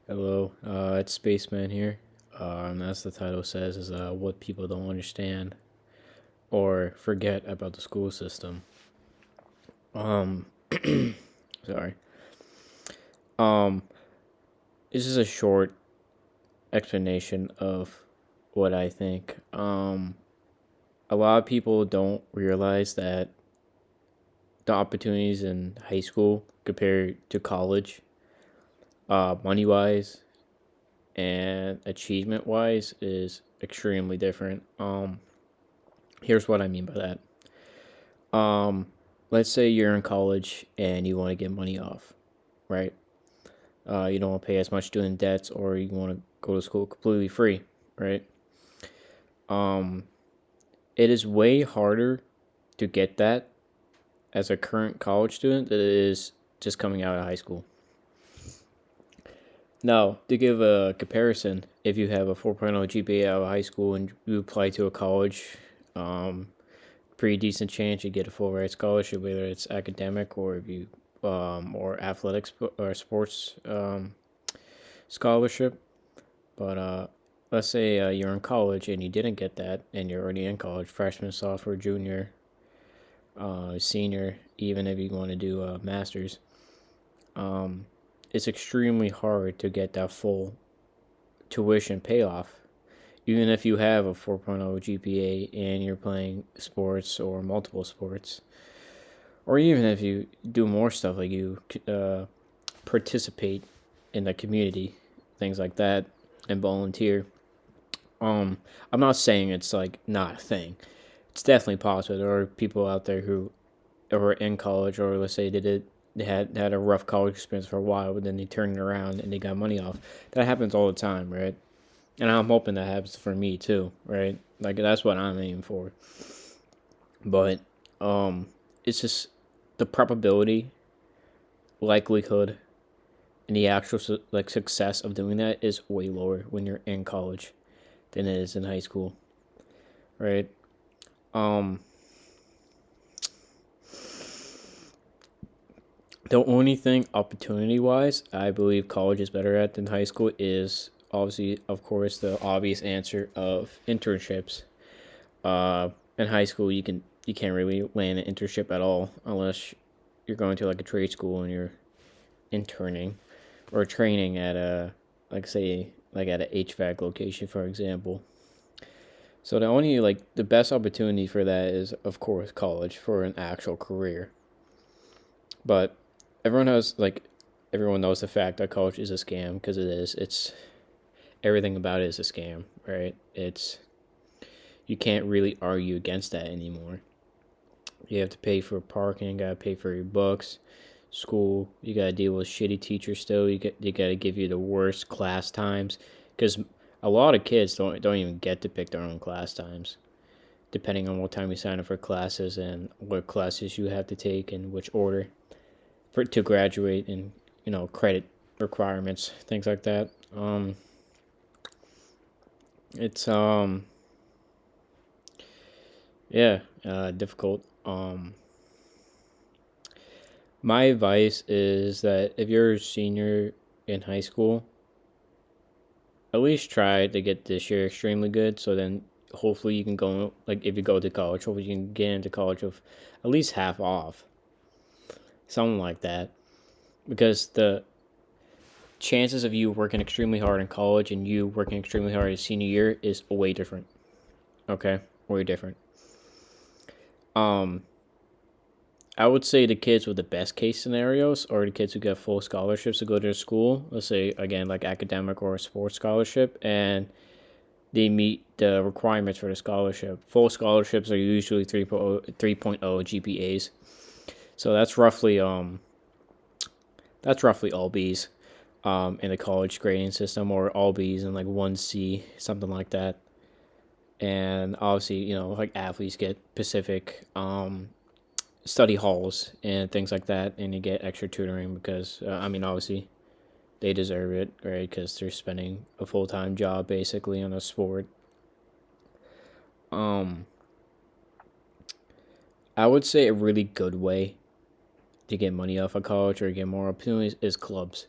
Hello, it's Spaceman here. And as the title says, is what people don't understand or forget about the school system. Um, sorry. Um, this is a short explanation of what I think. A lot of people don't realize that the opportunities in high school compared to college, money wise and achievement wise, is extremely different. Here's what I mean by that. Let's say you're in college and you want to get money off, right? You don't want to pay as much student debts, or you want to go to school completely free, right? Um, it is way harder to get that as a current college student than it is just coming out of high school. Now, to give a comparison, if you have a 4.0 GPA out of high school and you apply to a college, um, pretty decent chance you get a full ride scholarship, whether it's academic or if you or athletics or sports scholarship. But let's say you're in college and you didn't get that, and you're already in college, freshman, sophomore, junior, senior, even if you want to do a master's. Um, it's extremely hard to get that full tuition payoff. Even if you have a 4.0 GPA and you're playing sports or multiple sports, or even if you do more stuff like you participate in the community, things like that, and volunteer. Um, I'm not saying it's like not a thing. It's definitely possible. There are people out there who are in college, or let's say they had a rough college experience for a while, but then they turn it around and they got money off. That happens all the time, right? And I'm hoping that happens for me too, right? Like that's what I'm aiming for. But it's just the probability, likelihood, and the actual like success of doing that is way lower when you're in college than it is in high school, right? Um, the only thing opportunity wise I believe college is better at than high school is obviously, of course, the obvious answer of internships. In high school, you can't really land an internship at all unless you're going to like a trade school and you're interning or training at a, like say like at a HVAC location, for example. So the only like the best opportunity for that is of course college for an actual career. But everyone knows like everyone knows the fact that college is a scam, because it is. It's everything about it is a scam, right? It's you can't really argue against that anymore. You have to pay for parking, gotta pay for your books, school. You gotta deal with shitty teachers still. You gotta give you the worst class times, because a lot of kids don't even get to pick their own class times, depending on what time you sign up for classes and what classes you have to take and which order for to graduate, and credit requirements, things like that. It's yeah, difficult. My advice is that if you're a senior in high school, at least try to get this year extremely good. So then hopefully you can go, like if you go to college, hopefully you can get into college with at least half off. Something like that. Because the chances of you working extremely hard in college and you working extremely hard in senior year is way different. Okay? Way different. Um I would say the kids with the best case scenarios are the kids who get full scholarships to go to school. Let's say again like academic or a sports scholarship, and they meet the requirements for the scholarship. Full scholarships are usually 3.0 GPAs. So that's roughly all B's in the college grading system, or all B's in like 1C, something like that. And obviously, like athletes get specific study halls and things like that, and you get extra tutoring because obviously they deserve it, right? Because they're spending a full time job basically on a sport. Um, I would say a really good way to get money off of college or get more opportunities is clubs.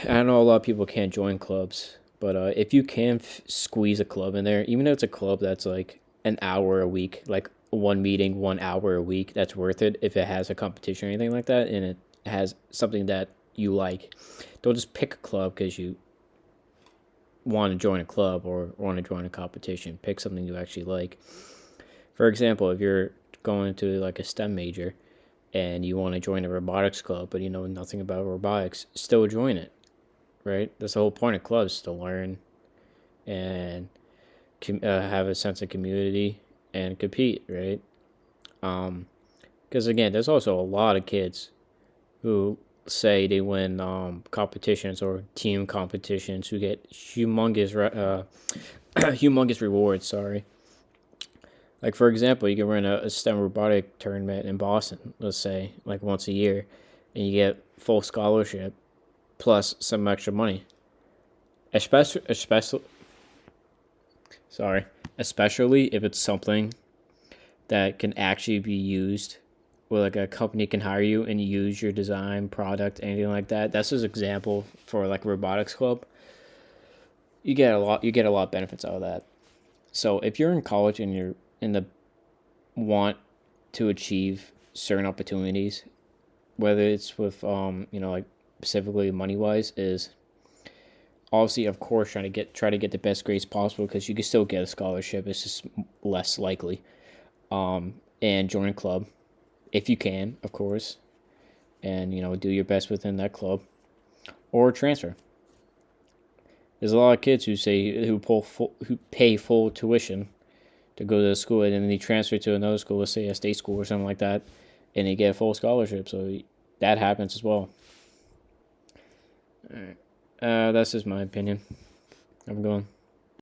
I know a lot of people can't join clubs, but if you can squeeze a club in there, even though it's a club that's like an hour a week, like one meeting, 1 hour a week, that's worth it if it has a competition or anything like that, and it has something that you like. Don't just pick a club because you want to join a club or want to join a competition. Pick something you actually like. For example, if you're going to like a STEM major and you want to join a robotics club, but you know nothing about robotics, still join it, right? That's the whole point of clubs, to learn and have a sense of community and compete, right? Because again, there's also a lot of kids who say they win competitions or team competitions who get humongous rewards. Sorry, like for example, you can run a STEM robotic tournament in Boston, let's say, like once a year, and you get full scholarship plus some extra money. Especially, sorry, especially if it's something that can actually be used, where like a company can hire you and use your design, product, anything like that. That's just an example for like a robotics club. You get a lot of benefits out of that. So if you're in college and you're in the want to achieve certain opportunities, whether it's with like specifically money wise, is obviously of course try to get the best grades possible because you can still get a scholarship. It's just less likely. And join a club if you can, of course, and do your best within that club, or transfer. There's a lot of kids who pay full tuition to go to the school, and then they transfer to another school, let's say a state school or something like that, and they get a full scholarship. So that happens as well. All right. That's just my opinion. I'm going.